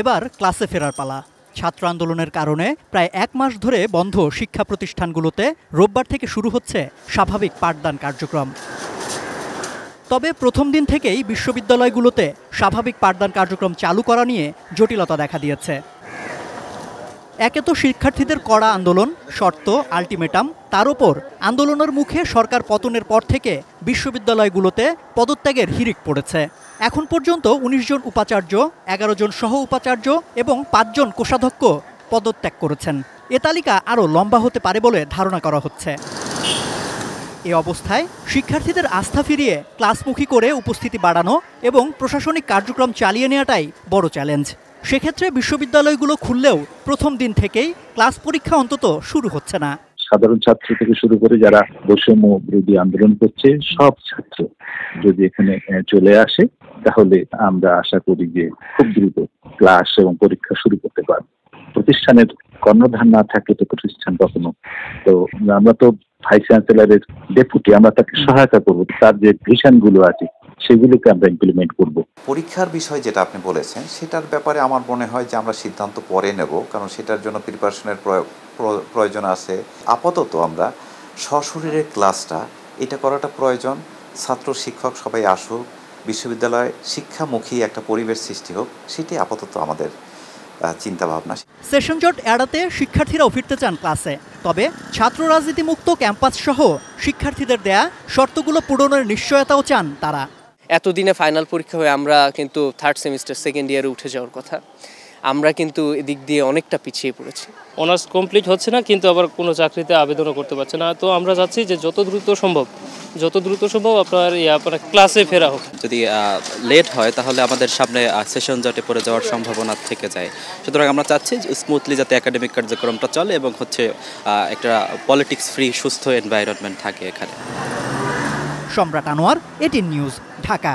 এবার ক্লাসে ফেরার পালা। ছাত্র আন্দোলনের কারণে প্রায় ১ মাস ধরে বন্ধ শিক্ষা প্রতিষ্ঠানগুলোতে রোববার থেকে শুরু হচ্ছে স্বাভাবিক পাঠদান কার্যক্রম। তবে প্রথম দিন থেকেই বিশ্ববিদ্যালয়গুলোতে স্বাভাবিক পাঠদান কার্যক্রম চালু করা নিয়ে জটিলতা দেখা দিয়েছে। একে তো শিক্ষার্থীদের কড়া আন্দোলন, শর্ত, আলটিমেটাম, তার উপর আন্দোলনের মুখে সরকার পতনের পর থেকে বিশ্ববিদ্যালয়গুলোতে পদত্যাগের হিড়িক পড়েছে। এখন পর্যন্ত ১৯ জন উপাচার্য, ১১ জন সহ উপাচার্য এবং ৫ জন কোষাধ্যক্ষ পদত্যাগ করেছেন। এ তালিকা আরও লম্বা হতে পারে বলে ধারণা করা হচ্ছে। এ অবস্থায় শিক্ষার্থীদের আস্থা ফিরিয়ে ক্লাসমুখী করে উপস্থিতি বাড়ানো এবং প্রশাসনিক কার্যক্রম চালিয়ে নেওয়াটাই বড় চ্যালেঞ্জ। সেক্ষেত্রে বিশ্ববিদ্যালয়গুলো খুললেও প্রথম দিন থেকেই ক্লাস পরীক্ষা অন্তত শুরু হচ্ছে না। সাধারণ ছাত্র থেকে শুরু করে যারা বৈষম্য বিরোধী আন্দোলন করছে সব ছাত্র যদি এখানে চলে আসে তাহলে আমরা আশা করি যে খুব দ্রুত ক্লাস এবং পরীক্ষা শুরু করতে পারব। প্রতিষ্ঠানের কর্ণধার না থাকলে তো প্রতিষ্ঠান কখনো তো আমরা তো ভাইস চ্যান্সেলরের ডেপুটি, আমরা তাকে সহায়তা করব, তার যে ভিশনগুলো আছে সেগুলোকে আমরা ইমপ্লিমেন্ট করব। পরীক্ষার বিষয় যেটা আপনি বলেছেন সেটার ব্যাপারে আমার মনে হয় যে আমরা সিদ্ধান্ত পরে নেব, কারণ সেটার জন্য প্রিপারেশনের প্রয়োজন আছে। আপাতত আমরা সশরীরে ক্লাসটা এটা করাটা প্রয়োজন। ছাত্র শিক্ষক সবাই আসুক, বিশ্ববিদ্যালয় শিক্ষামুখী একটা পরিবেশ সৃষ্টি হোক, সেটি আপাতত আমাদের চিন্তা ভাবনা। সেশন জট এড়াতে শিক্ষার্থীরাও ফিরতে চান ক্লাসে। তবে ছাত্র রাজনীতি মুক্ত ক্যাম্পাস সহ শিক্ষার্থীদের দেয়া শর্তগুলো পূরণের নিশ্চয়তাও চান তারা। এতদিনে ফাইনাল পরীক্ষা হয়ে আমরা কিন্তু থার্ড সেমিস্টার সেকেন্ড ইয়ারে উঠে যাওয়ার কথা, আমরা কিন্তু এদিক দিয়ে অনেকটা পিছিয়ে পড়েছি। অনার্স কমপ্লিট হচ্ছে না, কিন্তু আবার কোনো চাকরিতে আবেদনও করতে পারছে না। তো আমরা চাচ্ছি যে যত দ্রুত সম্ভব আপনার ক্লাসে ফেরা হোক। যদি লেট হয় তাহলে আমাদের সামনে সেশন জটে পড়ে যাওয়ার সম্ভাবনা থেকে যায়। সুতরাং আমরা চাচ্ছি স্মুথলি যাতে একাডেমিক কার্যক্রমটা চলে এবং একটা পলিটিক্স ফ্রি সুস্থ এনভায়রনমেন্ট থাকে এখানে। সম্রাট আনোয়ার, এটিএন নিউজ, ঢাকা।